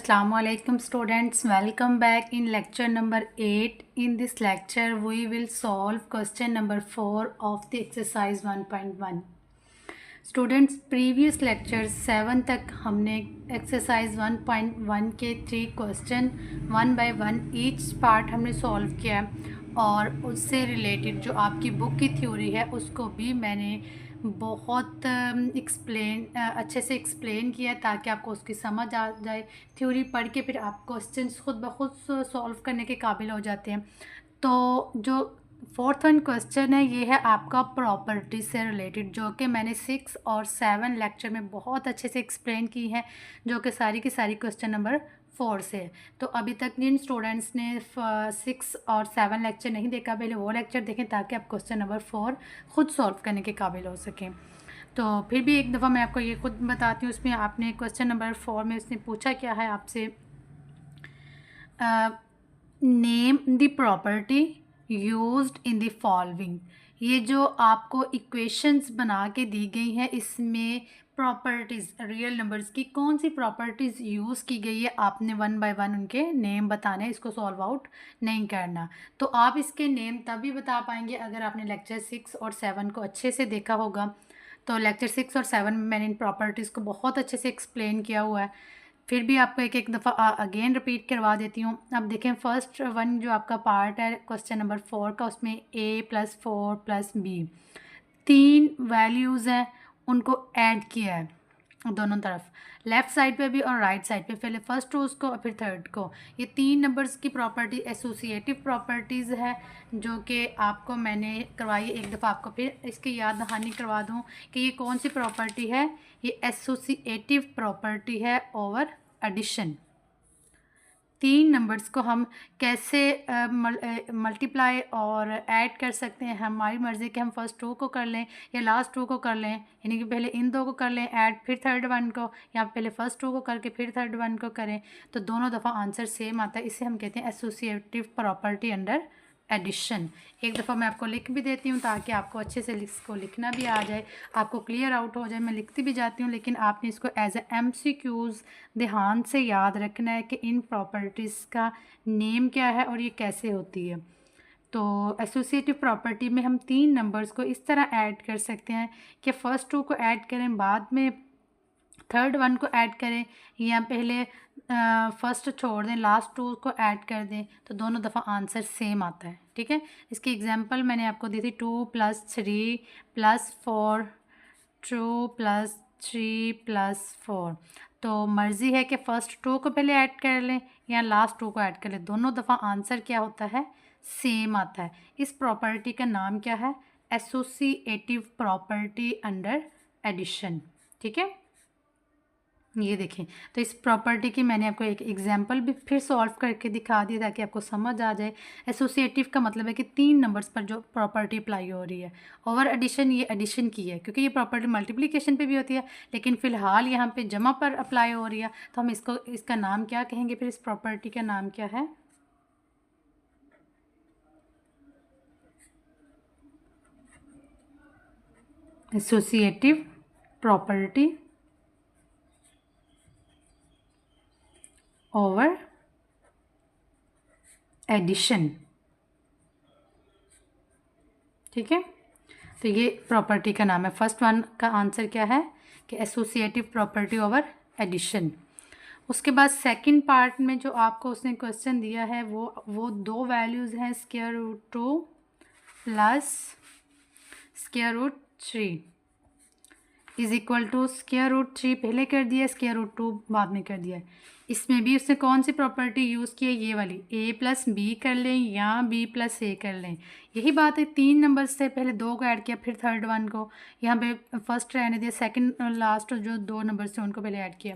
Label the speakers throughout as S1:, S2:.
S1: Assalamu alaikum students, welcome back in lecture number 8. In this lecture we will solve question number 4 of the exercise 1.1. Students previous lecture 7 तक हमने exercise 1.1 के 3 question 1 bye 1 each part हमने solve किया और उससे related जो आपकी book की थ्योरी है उसको भी मैंने बहुत अच्छे से एक्सप्लेन किया ताकि आपको उसकी समझ आ जाए। थ्योरी पढ़ के फिर आप क्वेश्चंस खुद ब खुद सॉल्व करने के काबिल हो जाते हैं। तो जो फोर्थ वन क्वेश्चन है ये है आपका प्रॉपर्टी से रिलेटेड, जो कि मैंने 6 और 7 लेक्चर में बहुत अच्छे से एक्सप्लेन की है, जो कि सारी की सारी क्वेश्चन नंबर 4 से है। तो अभी तक जिन स्टूडेंट्स ने 6 और 7 लेक्चर नहीं देखा पहले वो लेक्चर देखें ताकि आप क्वेश्चन नंबर 4 ख़ुद सॉल्व करने के काबिल हो सकें। तो फिर भी एक दफ़ा मैं आपको ये खुद बताती हूँ। उसमें आपने क्वेश्चन नंबर 4 में उसने पूछा क्या है आपसे, name the property used in the following. ये जो आपको इक्वेशंस बना के दी गई हैं इसमें प्रॉपर्टीज़ रियल नंबर्स की कौन सी प्रॉपर्टीज़ यूज़ की गई है, आपने 1 बाय 1 उनके नेम बताने हैं, इसको सॉल्व आउट नहीं करना। तो आप इसके नेम तभी बता पाएंगे अगर आपने लेक्चर 6 और 7 को अच्छे से देखा होगा। तो लेक्चर 6 और 7 में मैंने इन प्रॉपर्टीज़ को बहुत अच्छे से एक्सप्लेन किया हुआ है। फिर भी आपको एक दफ़ा अगेन रिपीट करवा देती हूँ। अब देखें फर्स्ट वन जो आपका पार्ट है क्वेश्चन नंबर 4 का, उसमें a+4 + b 3 वैल्यूज़ हैं, उनको ऐड किया है दोनों तरफ, लेफ़्ट साइड पे भी और राइट साइड पे, पहले फर्स्ट रोज़ को और फिर थर्ड को। ये 3 नंबर्स की प्रॉपर्टी एसोसिएटिव प्रॉपर्टीज़ है जो कि आपको मैंने करवाई। एक दफ़ा आपको फिर इसकी याद दहानी करवा दूँ कि ये कौन सी प्रॉपर्टी है। ये एसोसिएटिव प्रॉपर्टी है ओवर एडिशन। 3 नंबर्स को हम कैसे मल्टीप्लाई और ऐड कर सकते हैं, हमारी मर्ज़ी कि हम फर्स्ट 2 को कर लें या लास्ट 2 को कर लें, यानी कि पहले इन 2 को कर लें ऐड, फिर थर्ड वन को, या पहले फर्स्ट 2 को करके फिर थर्ड वन को करें, तो दोनों दफ़ा आंसर सेम आता है। इसे हम कहते हैं एसोसिएटिव प्रॉपर्टी अंडर एडिशन। एक दफ़ा मैं आपको लिख भी देती हूँ ताकि आपको अच्छे से इसको लिखना भी आ जाए, आपको क्लियर आउट हो जाए। मैं लिखती भी जाती हूँ लेकिन आपने इसको एज ए MCQs ध्यान से याद रखना है कि इन प्रॉपर्टीज़ का नेम क्या है और ये कैसे होती है। तो एसोसिएटिव प्रॉपर्टी में हम 3 नंबर्स को इस तरह ऐड कर सकते हैं कि फ़र्स्ट 2 को ऐड करें, बाद में थर्ड वन को ऐड करें, या पहले फर्स्ट छोड़ दें लास्ट 2 को ऐड कर दें, तो दोनों दफ़ा आंसर सेम आता है। ठीक है, इसकी एग्जांपल मैंने आपको दी थी 2 + 3 + 4, 2 + 3 + 4। तो मर्ज़ी है कि फ़र्स्ट 2 को पहले ऐड कर लें या लास्ट 2 को ऐड कर लें, दोनों दफ़ा आंसर क्या होता है, सेम आता है। इस प्रॉपर्टी का नाम क्या है, एसोसिएटिव प्रॉपर्टी अंडर एडिशन। ठीक है, ये देखें। तो इस प्रॉपर्टी की मैंने आपको एक एग्जांपल भी फिर सॉल्व करके दिखा दिया ताकि आपको समझ आ जाए। एसोसिएटिव का मतलब है कि 3 नंबर्स पर जो प्रॉपर्टी अप्लाई हो रही है। ओवर एडिशन ये एडिशन की है क्योंकि ये प्रॉपर्टी मल्टीप्लिकेशन पे भी होती है, लेकिन फ़िलहाल यहाँ पे जमा पर अप्लाई हो रही है, तो हम इसका नाम क्या कहेंगे, फिर इस प्रॉपर्टी का नाम क्या है, एसोसिएटिव प्रॉपर्टी ओवर एडिशन। ठीक है, तो ये प्रॉपर्टी का नाम है। फर्स्ट वन का आंसर क्या है कि एसोसिएटिव प्रॉपर्टी ओवर एडिशन। उसके बाद सेकंड पार्ट में जो आपको उसने क्वेश्चन दिया है वो 2 वैल्यूज़ हैं, √2 + √3 इज़ इक्वल टू √3 पहले कर दिया, √2 बाद में कर दिया। इसमें भी उसने कौन सी प्रॉपर्टी यूज़ की है, ये वाली, a + b कर लें या b + a कर लें। यही बात है, 3 नंबर से पहले 2 को ऐड किया फिर थर्ड वन को, यहाँ पे फर्स्ट रहने दिया, सेकंड लास्ट जो 2 नंबर से उनको पहले ऐड किया।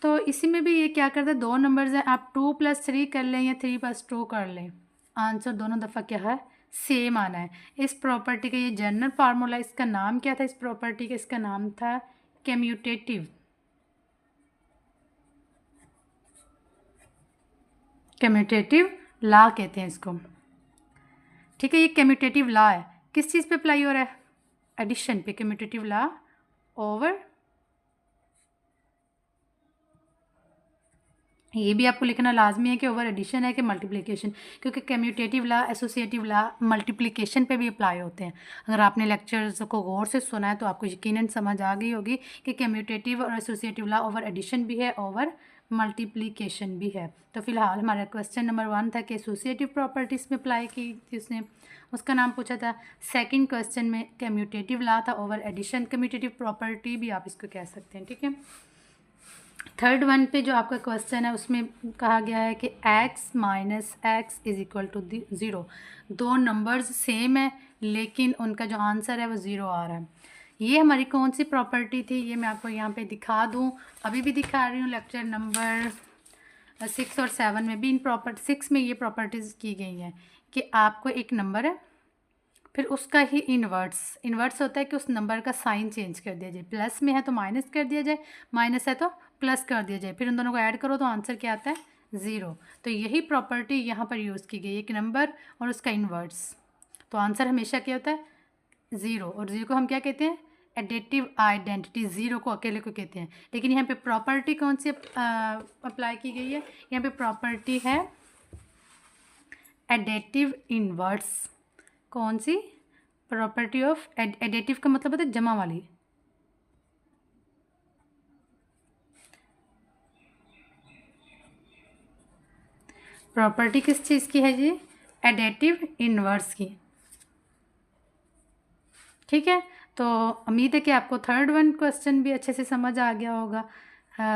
S1: तो इसी में भी ये क्या करता है, 2 नंबर्स हैं, आप 2 + 3 कर लें या 3 + 2 कर लें, आंसर दोनों दफ़ा क्या है, सेम आना है। इस प्रॉपर्टी का ये जनरल फार्मूला, इसका नाम क्या था इस प्रॉपर्टी का, इसका नाम था कम्यूटेटिव लॉ कहते हैं इसको। ठीक है, ये कम्यूटेटिव लॉ है, किस चीज़ पे अप्लाई हो रहा है, एडिशन पे। कम्यूटेटिव लॉ ओवर ये भी आपको लिखना लाजमी है कि ओवर एडिशन है कि मल्टीप्लिकेशन, क्योंकि कम्यूटेटिव ला, एसोसिएटिव ला मल्टीप्लिकेशन पे भी अप्लाई होते हैं। अगर आपने लेक्चर्स को गौर से सुना है तो आपको यकीनन समझ आ गई होगी कि कम्यूटेटिव और एसोसिएटिव ला ओवर एडिशन भी है, ओवर मल्टीप्लिकेशन भी है। तो फिलहाल हमारा क्वेश्चन नंबर 1 था कि एसोसिएटिव प्रॉपर्टीज़ में अप्लाई की थी उसने, उसका नाम पूछा था। सेकंड क्वेश्चन में कम्यूटेटिव ला था, ओवर एडिशन कम्यूटेटिव प्रॉपर्टी भी आप इसको कह सकते हैं, ठीक है। थर्ड वन पे जो आपका क्वेश्चन है उसमें कहा गया है कि x minus X is equal to 0। दो नंबर्स सेम है लेकिन उनका जो आंसर है वो 0 आ रहा है। ये हमारी कौन सी प्रॉपर्टी थी, ये मैं आपको यहाँ पे दिखा दूँ, अभी भी दिखा रही हूँ। लेक्चर नंबर 6 और 7 में भी इन 6 में ये प्रॉपर्टीज़ की गई हैं कि आपको एक नंबर है, फिर उसका ही इन्वर्स होता है कि उस नंबर का साइन चेंज कर दिया जाए। प्लस में है तो माइनस कर दिया जाए, माइनस है तो प्लस कर दिया जाए, फिर उन दोनों को ऐड करो तो आंसर क्या आता है, 0। तो यही प्रॉपर्टी यहाँ पर यूज़ की गई, एक नंबर और उसका इन्वर्स, तो आंसर हमेशा क्या होता है, 0। और 0 को हम क्या कहते हैं, एडेटिव आइडेंटिटी, 0 को अकेले को कहते हैं। लेकिन यहाँ पे प्रॉपर्टी कौन सी अप्लाई की गई है, यहाँ पे प्रॉपर्टी है एडेटिव इन्वर्स। कौन सी, प्रॉपर्टी ऑफ एडेटिव का मतलब होता है जमा वाली। प्रॉपर्टी किस चीज़ की है जी, एडेटिव इन्वर्स की, ठीक है। तो उम्मीद है कि आपको थर्ड वन क्वेश्चन भी अच्छे से समझ आ गया होगा।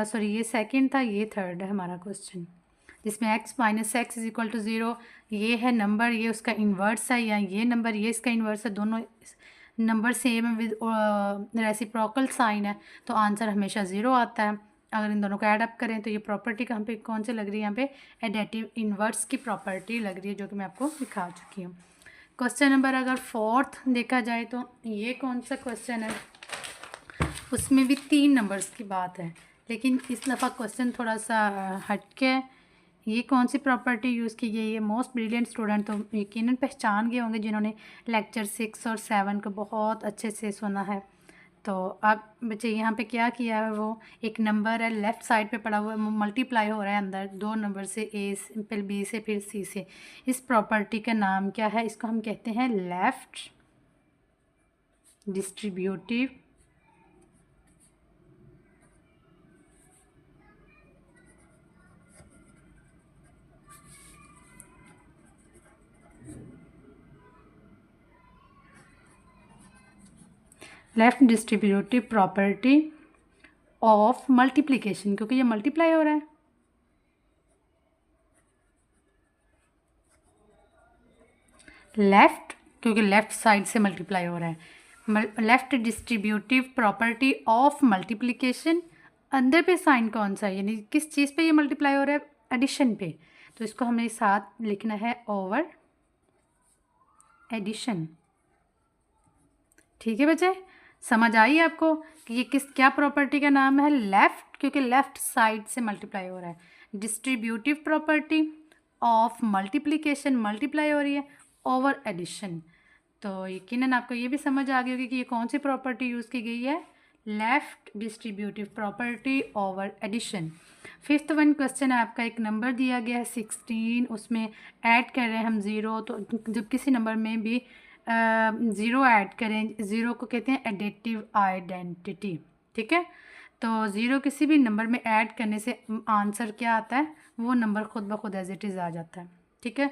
S1: सॉरी ये सेकंड था, ये थर्ड है हमारा क्वेश्चन, जिसमें x minus X is equal to 0, ये है नंबर, ये उसका इन्वर्स है, या ये नंबर ये इसका इन्वर्स है, दोनों नंबर सेम है विद रेसिप्रोकल साइन है, तो आंसर हमेशा 0 आता है। अगर इन दोनों को ऐड अप करें तो ये प्रॉपर्टी कहाँ पे कौन से लग रही है, यहाँ पे एडेटिव इन्वर्स की प्रॉपर्टी लग रही है, जो कि मैं आपको दिखा चुकी हूँ। क्वेश्चन नंबर अगर 4th देखा जाए तो ये कौन सा क्वेश्चन है, उसमें भी 3 नंबर्स की बात है, लेकिन इस दफ़ा क्वेश्चन थोड़ा सा हटके है। ये कौन सी प्रॉपर्टी यूज़ की गई है, मोस्ट ब्रिलियंट स्टूडेंट तो यकीनन पहचान गए होंगे जिन्होंने लेक्चर 6 और 7 को बहुत अच्छे से सुना है। तो अब बच्चे यहाँ पे क्या किया है, वो एक नंबर है लेफ़्ट साइड पे पड़ा हुआ है, मल्टीप्लाई हो रहा है अंदर दो नंबर से, ए से फिर बी से फिर सी से। इस प्रॉपर्टी का नाम क्या है, इसको हम कहते हैं left distributive property of multiplication, क्योंकि ये मल्टीप्लाई हो रहा है। लेफ़्ट क्योंकि लेफ़्ट साइड से मल्टीप्लाई हो रहा है, left distributive property of multiplication, अंदर पे साइन कौन सा है, यानी किस चीज़ पे ये मल्टीप्लाई हो रहा है, एडिशन पे, तो इसको हमने साथ लिखना है ओवर एडिशन। ठीक है बच्चे, समझ आई आपको कि ये क्या प्रॉपर्टी का नाम है, लेफ़्ट क्योंकि लेफ़्ट साइड से मल्टीप्लाई हो रहा है, distributive property of multiplication, multiply हो रही है, ओवर एडिशन। तो यकीनन आपको ये भी समझ आ गई होगी कि ये कौन सी प्रॉपर्टी यूज़ की गई है, left distributive property over addition. 5th one question है आपका, एक नंबर दिया गया है 16, उसमें ऐड कर रहे हैं हम 0, तो जब किसी नंबर में भी 0 ऐड करें, 0 को कहते हैं एडेटिव आइडेंटिटी, ठीक है। तो 0 किसी भी नंबर में ऐड करने से आंसर क्या आता है, वो नंबर खुद ब खुद एज इट इज़ आ जाता है, ठीक है।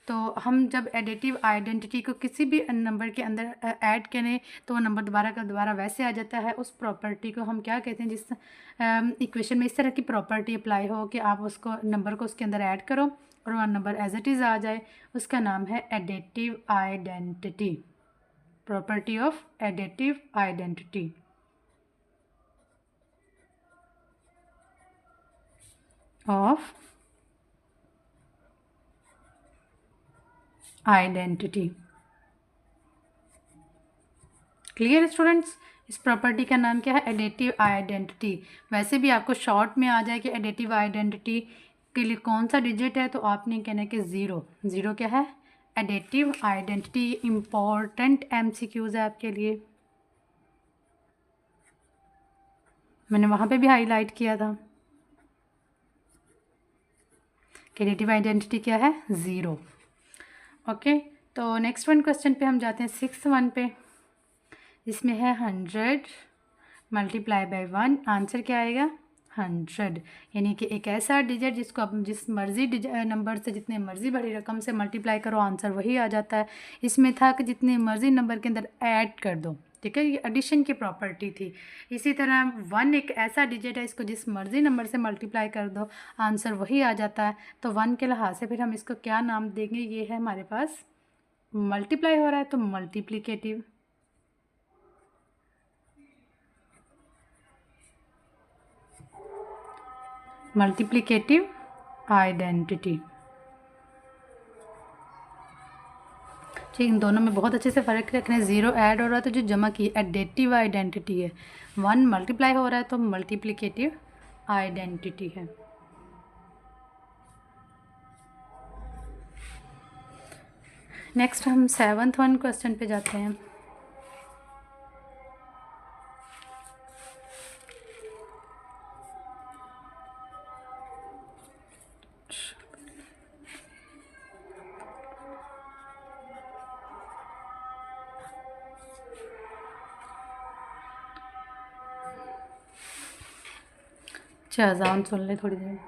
S1: तो हम जब एडिटिव आइडेंटिटी को किसी भी नंबर के अंदर ऐड करें तो वो नंबर दोबारा का दोबारा वैसे आ जाता है। उस प्रॉपर्टी को हम क्या कहते हैं, जिस इक्वेशन में इस तरह की प्रॉपर्टी अप्लाई हो कि आप उसको नंबर को उसके अंदर ऐड करो और वह नंबर एज इट इज़ आ जाए, उसका नाम है additive identity, property of additive identity of identity. Clear students, इस प्रॉपर्टी का नाम क्या है, एडिटिव आइडेंटिटी। वैसे भी आपको शॉर्ट में आ जाए कि एडिटिव आइडेंटिटी के लिए कौन सा डिजिट है, तो आपने कहना है कि 0। 0 क्या है, एडिटिव आइडेंटिटी। इम्पॉर्टेंट MCQs है आपके लिए, मैंने वहाँ पे भी हाईलाइट किया था। एडिटिव आइडेंटिटी क्या है? 0। ओके, तो नेक्स्ट वन क्वेश्चन पे हम जाते हैं 6th वन पे। इसमें है 100 मल्टीप्लाई बाय 1, आंसर क्या आएगा? 100। यानी कि एक ऐसा डिजिट जिसको आप जिस मर्जी नंबर से, जितने मर्जी बड़ी रकम से मल्टीप्लाई करो, आंसर वही आ जाता है। इसमें था कि जितने मर्जी नंबर के अंदर ऐड कर दो, ठीक है, ये एडिशन की प्रॉपर्टी थी। इसी तरह 1 एक ऐसा डिजिट है, इसको जिस मर्जी नंबर से मल्टीप्लाई कर दो, आंसर वही आ जाता है। तो 1 के लिहाज से फिर हम इसको क्या नाम देंगे? ये है हमारे पास मल्टीप्लाई हो रहा है तो मल्टीप्लिकेटिव। Multiplicative identity. ठीक, इन दोनों में बहुत अच्छे से फ़र्क रखना है। 0 ऐड हो रहा है तो जो जमा की एडेटिव आइडेंटिटी है, 1 मल्टीप्लाई हो रहा है तो मल्टीप्लिकेटिव आइडेंटिटी है। नेक्स्ट हम 7th वन क्वेश्चन पे जाते हैं। अच्छा, अज़ान सुन ले थोड़ी देर।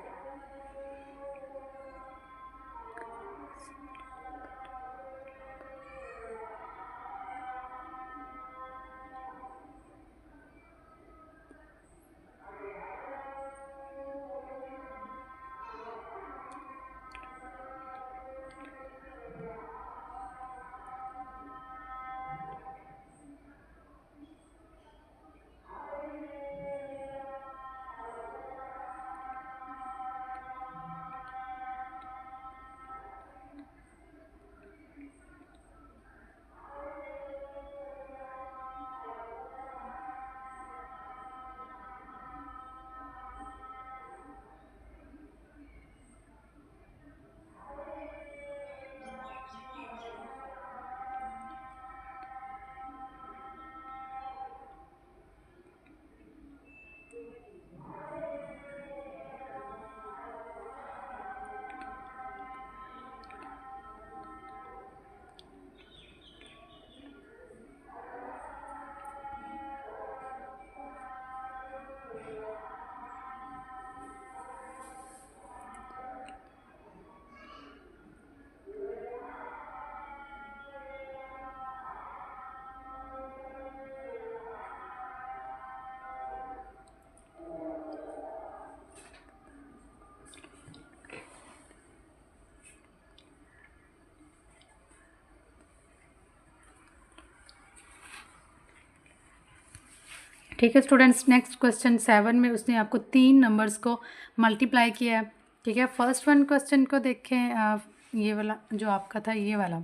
S1: ठीक है स्टूडेंट्स, नेक्स्ट क्वेश्चन 7 में उसने आपको 3 नंबर्स को मल्टीप्लाई किया है। ठीक है, फर्स्ट वन क्वेश्चन को देखें। ये वाला जो आपका था, ये वाला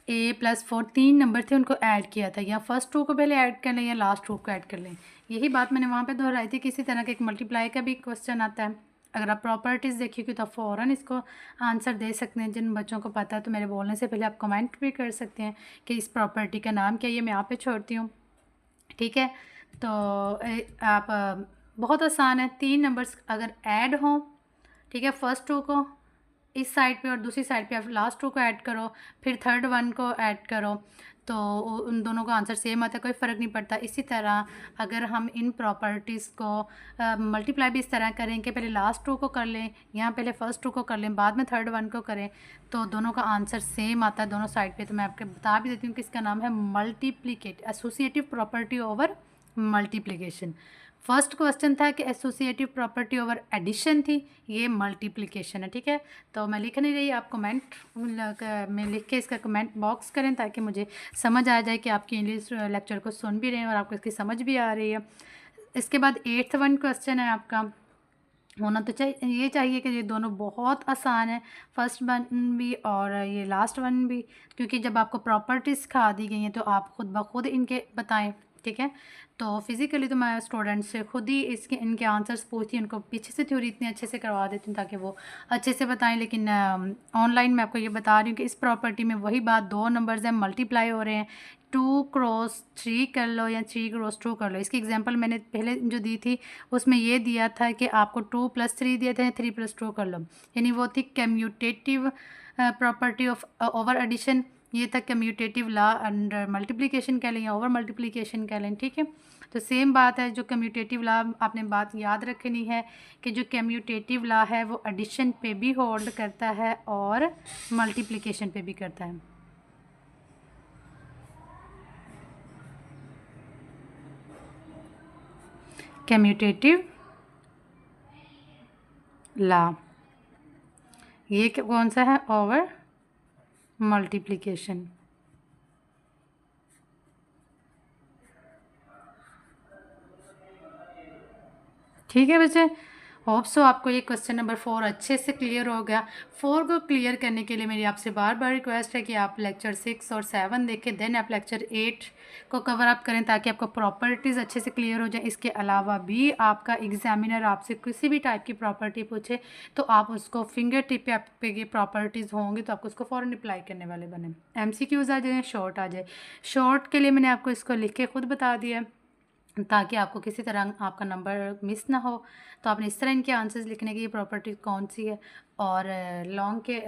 S1: a+4 3 नंबर थे, उनको ऐड किया था। या फर्स्ट 2 को पहले ऐड कर लें या लास्ट 2 को ऐड कर लें। यही बात मैंने वहाँ पे दोहराई थी। किसी तरह का एक मल्टीप्लाई का भी क्वेश्चन आता है, अगर आप प्रॉपर्टीज़ देखिएगा तो फ़ौरन इसको आंसर दे सकते हैं। जिन बच्चों को पता है तो मेरे बोलने से पहले आप कमेंट भी कर सकते हैं कि इस प्रॉपर्टी का नाम क्या है। ये मैं यहाँ पे छोड़ती हूँ। ठीक है, तो आप बहुत आसान है। 3 नंबर्स अगर ऐड हों, ठीक है, फर्स्ट 2 को इस साइड पे और दूसरी साइड पे आप लास्ट 2 को ऐड करो, फिर थर्ड 1 को ऐड करो, तो उन दोनों का आंसर सेम आता है, कोई फ़र्क नहीं पड़ता। इसी तरह अगर हम इन प्रॉपर्टीज़ को मल्टीप्लाई भी इस तरह करें कि पहले लास्ट 2 को कर लें, यहाँ पहले फर्स्ट 2 को कर लें, बाद में थर्ड 1 को करें, तो दोनों का आंसर सेम आता है दोनों साइड पे। तो मैं आपको बता भी देती हूँ कि इसका नाम है multiplicative associative property over multiplication. First question था कि एसोसिएटिव प्रॉपर्टी ओवर एडिशन थी, ये मल्टीप्लिकेशन है। ठीक है, तो मैं लिख नहीं रही, आप कमेंट में लिख के इसका कमेंट बॉक्स करें ताकि मुझे समझ आ जाए कि आपकी इंग्लिश लेक्चर को सुन भी रहे हैं और आपको इसकी समझ भी आ रही है। इसके बाद 8th वन क्वेश्चन है आपका, होना तो चाहिए कि ये दोनों बहुत आसान है, फर्स्ट वन भी और ये लास्ट वन भी, क्योंकि जब आपको प्रॉपर्टी सिखा दी गई हैं तो आप खुद ब खुद इनके बताएं। ठीक है। तो फिज़िकली तो मैं स्टूडेंट से खुद ही इनके आंसर्स पूछती हूँ, उनको पीछे से थ्योरी इतनी अच्छे से करवा देती हूँ ताकि वो अच्छे से बताएं। लेकिन ऑनलाइन मैं आपको ये बता रही हूँ कि इस प्रॉपर्टी में वही बात, 2 नंबर्स हैं, मल्टीप्लाई हो रहे हैं, 2 क्रॉस 3 कर लो या 3 क्रॉस 2 कर लो। इसकी एग्जांपल मैंने पहले जो दी थी उसमें ये दिया था कि आपको 2 + 3 दिया था, 3 + 2 कर लो, यानी वो थी commutative property of over addition. ये था कम्यूटेटिव लॉ अंडर मल्टीप्लिकेशन कह लें या ओवर मल्टीप्लिकेशन कह लें, ठीक है। तो सेम बात है, जो कम्यूटेटिव लॉ आपने बात याद रखनी है कि जो कम्यूटेटिव लॉ है वो एडिशन पे भी होल्ड करता है और मल्टीप्लिकेशन पे भी करता है। कम्यूटेटिव लॉ ये कौन सा है? Over multiplication. ठीक है बच्चे, होप सो आपको ये क्वेश्चन नंबर 4 अच्छे से क्लियर हो गया। 4 को क्लियर करने के लिए मेरी आपसे बार बार रिक्वेस्ट है कि आप लेक्चर 6 और 7 देखें, देन आप लेक्चर 8 को कवर अप करें ताकि आपको प्रॉपर्टीज़ अच्छे से क्लियर हो जाए। इसके अलावा भी आपका एग्जामिनर आपसे किसी भी टाइप की प्रॉपर्टी पूछे तो आप उसको फिंगर टिप पे आपके प्रॉपर्टीज़ होंगी तो आपको उसको फ़ौरन अप्लाई करने वाले बने। MCQs आ जाए, शॉर्ट आ जाए। शॉर्ट के लिए मैंने आपको इसको लिख के खुद बता दिया ताकि आपको किसी तरह आपका नंबर मिस ना हो। तो आपने इस तरह इनके आंसर्स लिखने की ये प्रॉपर्टी कौन सी है। और लॉन्ग के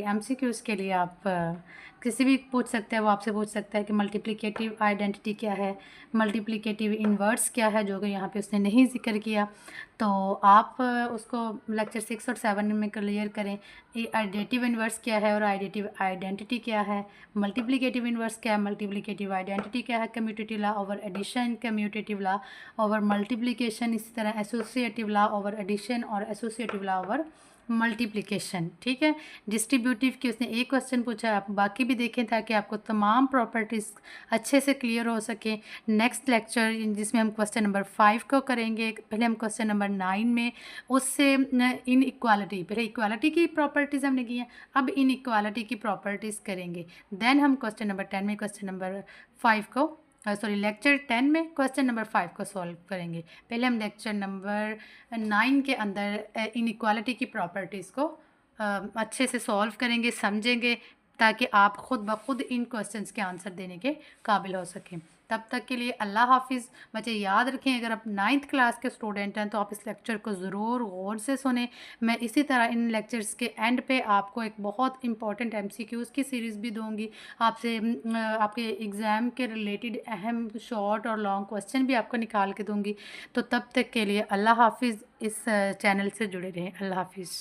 S1: MCQs के लिए आप किसी भी पूछ सकते हैं, वो आपसे पूछ सकता है कि मल्टीप्लिकेटिव आइडेंटिटी क्या है, मल्टीप्लिकेटिव इन्वर्स क्या है, जो कि यहाँ पे उसने नहीं जिक्र किया। तो आप उसको लेक्चर 6 और 7 में क्लियर करें। ये आइडेटिव इन्वर्स क्या है और आइडेटिव आइडेंटिटी क्या है, मल्टीप्लिकेटिव इन्वर्स क्या है, मल्टीप्लिकेटिव आइडेंटिटी क्या है, commutative law over addition, commutative law over multiplication, इसी तरह एसोसिएटिव लॉ ओवर एडिशन और एसोसिएटिव लॉ ओवर मल्टीप्लिकेशन। ठीक है। डिस्ट्रीब्यूटिव की उसने एक क्वेश्चन पूछा है, आप बाकी भी देखें ताकि आपको तमाम प्रॉपर्टीज़ अच्छे से क्लियर हो सके। नेक्स्ट लेक्चर जिसमें हम क्वेश्चन नंबर 5 को करेंगे, पहले हम क्वेश्चन नंबर 9 में उससे इन इक्वालिटी, पहले इक्वालिटी की प्रॉपर्टीज़ हमने की हैं, अब इन इक्वालिटी की प्रॉपर्टीज़ करेंगे। देन हम क्वेश्चन नंबर 10 में क्वेश्चन नंबर 5 को लेक्चर 10 में क्वेश्चन नंबर 5 को सॉल्व करेंगे। पहले हम लेक्चर नंबर 9 के अंदर इनइक्वालिटी की प्रॉपर्टीज़ को अच्छे से सॉल्व करेंगे, समझेंगे, ताकि आप खुद ब खुद इन क्वेश्चंस के आंसर देने के काबिल हो सकें। तब तक के लिए अल्लाह हाफिज़। बच्चे याद रखें, अगर आप 9th क्लास के स्टूडेंट हैं तो आप इस लेक्चर को ज़रूर गौर से सुने। मैं इसी तरह इन लेक्चर्स के एंड पे आपको एक बहुत इंपॉर्टेंट MCQs की सीरीज़ भी दूंगी, आपसे आपके एग्ज़ाम के रिलेटेड अहम शॉर्ट और लॉन्ग क्वेश्चन भी आपको निकाल के दूंगी। तो तब तक के लिए अल्लाह हाफिज़। इस चैनल से जुड़े रहें। अल्लाह हाफिज़।